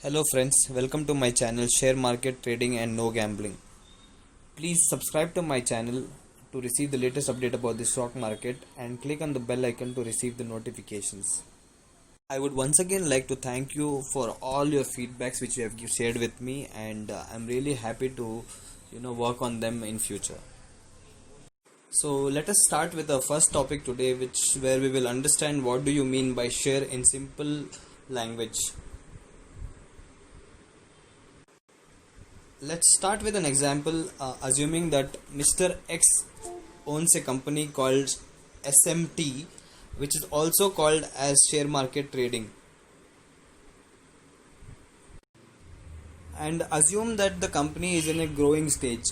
Hello friends, welcome to my channel Share Market Trading and No Gambling. Please subscribe to my channel to receive the latest update about the stock market and click on the bell icon to receive the notifications. I would once again like to thank you for all your feedbacks which you have shared with me, and I'm really happy to work on them in future. So let us start with the first topic today, where we will understand what do you mean by share in simple language. Let's start with an example, assuming that Mr. X owns a company called SMT, which is also called as share market trading. And assume that the company is in a growing stage.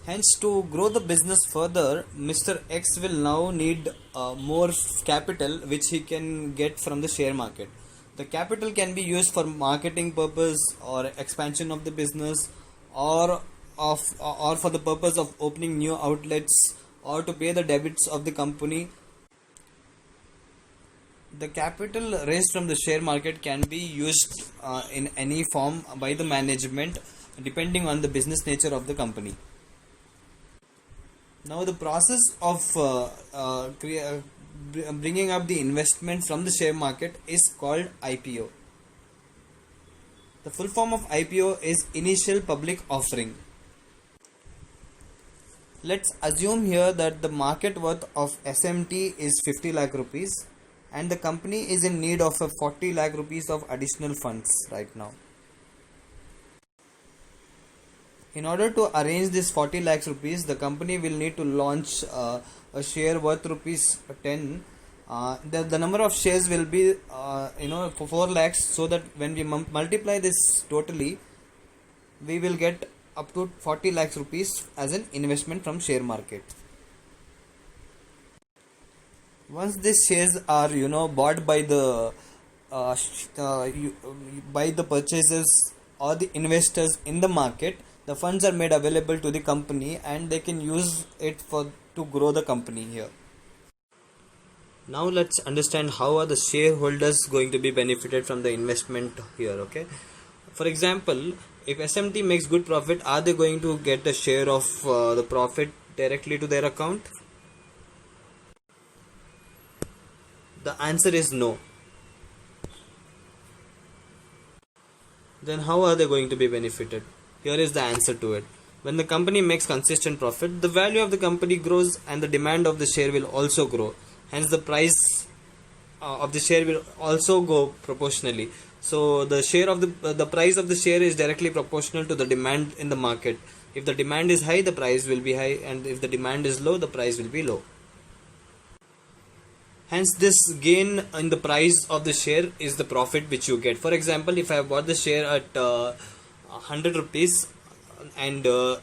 Hence, to grow the business further, Mr. X will now need more capital which he can get from the share market. The capital can be used for marketing purpose or expansion of the business, or for the purpose of opening new outlets, or to pay the debits of the company. The capital raised from the share market can be used in any form by the management depending on the business nature of the company. Now the process of bringing up the investment from the share market is called IPO. The full form of IPO is Initial Public Offering. Let's assume here that the market worth of SMT is 50 lakh rupees and the company is in need of 40 lakh rupees of additional funds right now. In order to arrange this 40 lakhs rupees, the company will need to launch a share worth rupees 10. The number of shares will be for 4 lakhs, so that when we multiply this totally, we will get up to 40 lakhs rupees as an investment from share market. Once these shares are bought by the purchasers or the investors in the market, the funds are made available to the company and they can use it to grow the company here. Now let's understand how are the shareholders going to be benefited from the investment here. Okay, for example, if SMT makes good profit, are they going to get a share of the profit directly to their account? The answer is no. Then how are they going to be benefited? Here is the answer to it. When the company makes consistent profit, the value of the company grows and the demand of the share will also grow. Hence the price of the share will also go proportionally. So the share of the price of the share is directly proportional to the demand in the market. If the demand is high, the price will be high, and if the demand is low, the price will be low. Hence this gain in the price of the share is the profit which you get. For example, if I have bought the share at 100 rupees and the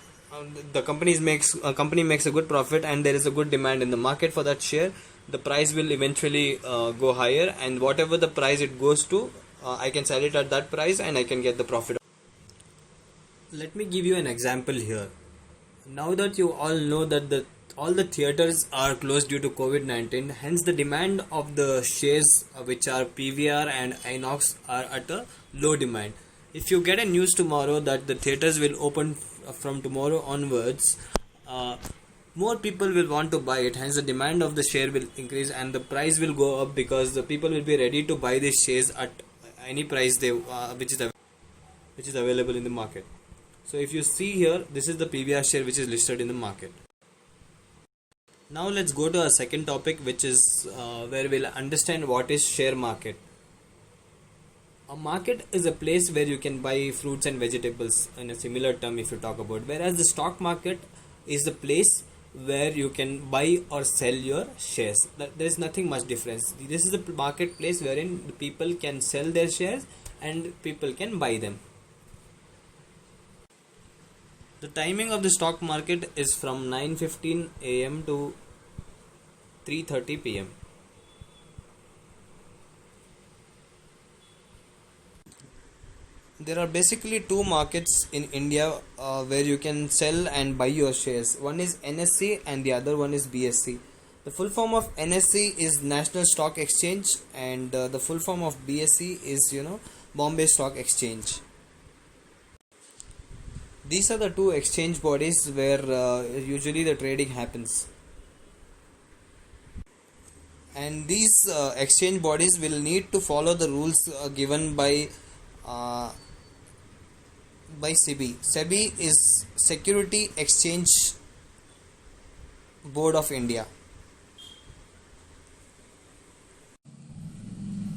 company makes a good profit and there is a good demand in the market for that share, the price will eventually go higher, and whatever the price it goes to, I can sell it at that price and I can get the profit. Let me give you an example here. Now that you all know that all the theaters are closed due to COVID-19, hence the demand of the shares which are PVR and Inox are at a low demand. If you get a news tomorrow that the theaters will open from tomorrow onwards, more people will want to buy it. Hence the demand of the share will increase and the price will go up, because the people will be ready to buy these shares at any price which is available in the market. So if you see here, this is the PVR share which is listed in the market. Now let's go to our second topic, which is where we'll understand what is share market. A market is a place where you can buy fruits and vegetables, in a similar term if you talk about, whereas the stock market is the place where you can buy or sell your shares. There is nothing much difference. This is a marketplace wherein the people can sell their shares and people can buy them. The timing of the stock market is from 9:15 a.m. to 3:30 p.m. There are basically two markets in India where you can sell and buy your shares. One is NSE and the other one is BSE. The full form of NSE is National Stock Exchange, and the full form of BSE is Bombay Stock Exchange. These are the two exchange bodies where usually the trading happens, and these exchange bodies will need to follow the rules given uh, by SEBI. SEBI is Security Exchange Board of India.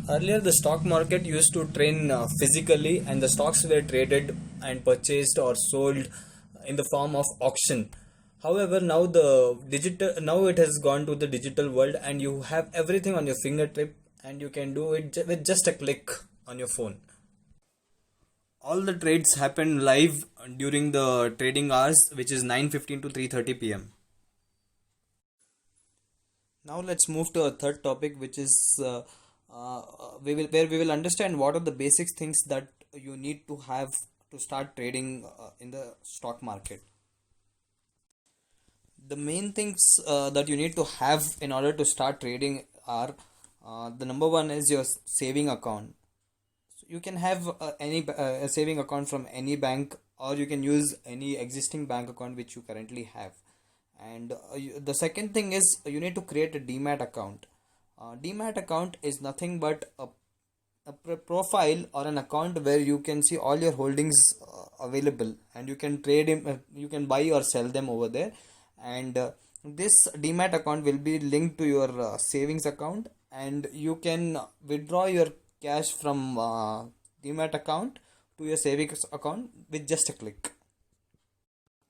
Earlier, the stock market used to trade physically, and the stocks were traded and purchased or sold in the form of auction. However, now it has gone to the digital world, and you have everything on your fingertip, and you can do it with just a click on your phone. All the trades happen live during the trading hours, which is 9:15 to 3:30 p.m. Now let's move to a third topic, which is we will understand what are the basic things that you need to have to start trading in the stock market. The main things that you need to have in order to start trading are the number one is your saving account. So you can have a saving account from any bank, or you can use any existing bank account which you currently have. And the second thing is you need to create a demat account. Demat account is nothing but a profile or an account where you can see all your holdings available, and you can you can buy or sell them over there. And this demat account will be linked to your savings account, and you can withdraw your cash from demat account to your savings account with just a click.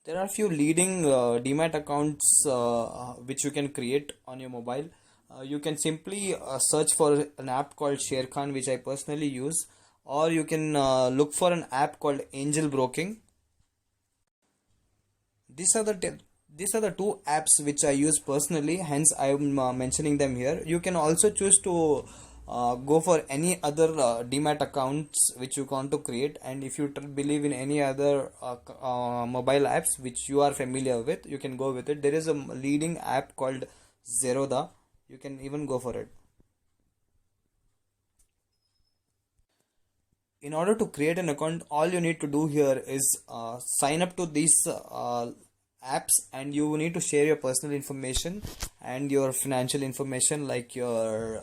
There are few leading demat accounts which you can create on your mobile. You can simply search for an app called Sharekhan, which I personally use, or you can look for an app called Angel Broking. These are the two apps which I use personally, hence I am mentioning them here. You can also choose to go for any other demat accounts which you want to create, and if you believe in any other mobile apps which you are familiar with, you can go with it. There is a leading app called Zerodha. You can even go for it. In order to create an account, all you need to do here is sign up to these apps, and you need to share your personal information and your financial information, like your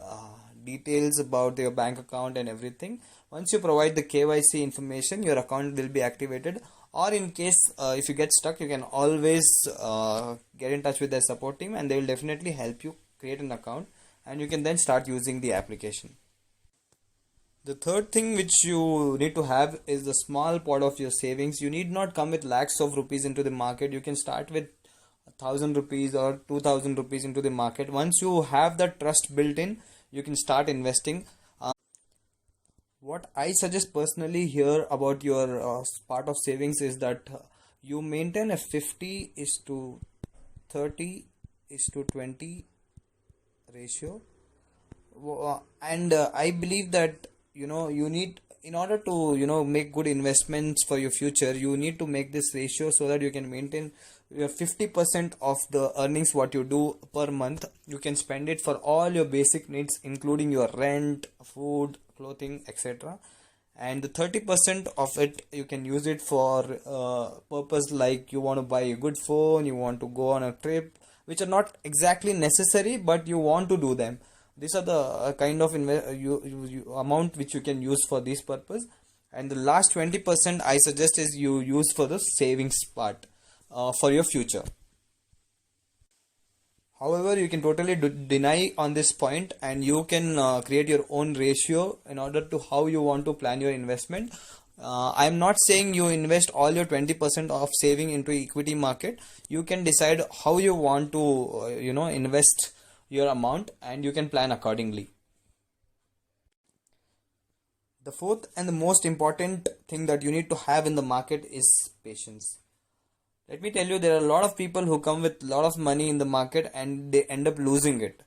details about your bank account and everything. Once you provide the KYC information, your account will be activated. Or in case if you get stuck, you can always get in touch with their support team, and they will definitely help you create an account, and you can then start using the application. The third thing which you need to have is the small pot of your savings. You need not come with lakhs of rupees into the market. You can start with 1,000 rupees or 2,000 rupees into the market. Once you have that trust built in, you can start investing. What I suggest personally here about your part of savings is that you maintain a 50 is to 30 is to 20 ratio. And I believe that you need, in order to make good investments for your future, you need to make this ratio so that you can maintain your 50% of the earnings what you do per month. You can spend it for all your basic needs, including your rent, food, clothing, etc. And the 30% of it you can use it for purpose like you want to buy a good phone, you want to go on a trip, which are not exactly necessary, but you want to do them. These are the kind of amount which you can use for this purpose. And the last 20% I suggest is you use for the savings part for your future. However, you can totally deny on this point, and you can create your own ratio in order to how you want to plan your investment. I am not saying you invest all your 20% of saving into equity market. You can decide how you want to invest your amount, and you can plan accordingly. The fourth and the most important thing that you need to have in the market is patience. Let me tell you, there are a lot of people who come with a lot of money in the market and they end up losing it.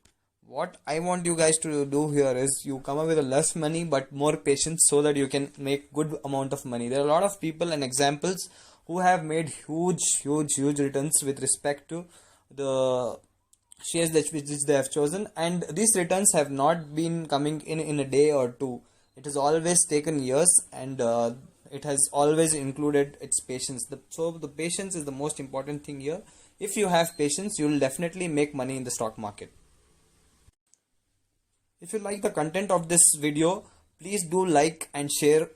What I want you guys to do here is you come up with a less money but more patience so that you can make good amount of money. There are a lot of people and examples who have made huge returns with respect to the shares which they have chosen, and these returns have not been coming in a day or two. It has always taken years, and it has always included its patience. So the patience is the most important thing here. If you have patience, you will definitely make money in the stock market. If you like the content of this video, please do like and share,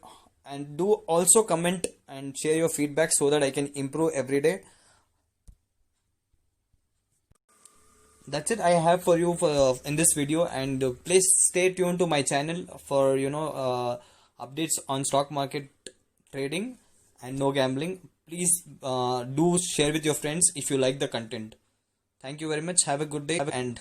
and do also comment and share your feedback so that I can improve every day. That's it I have for you for in this video, and please stay tuned to my channel for updates on stock market trading and no gambling. Please do share with your friends if you like the content. Thank you very much. Have a good day and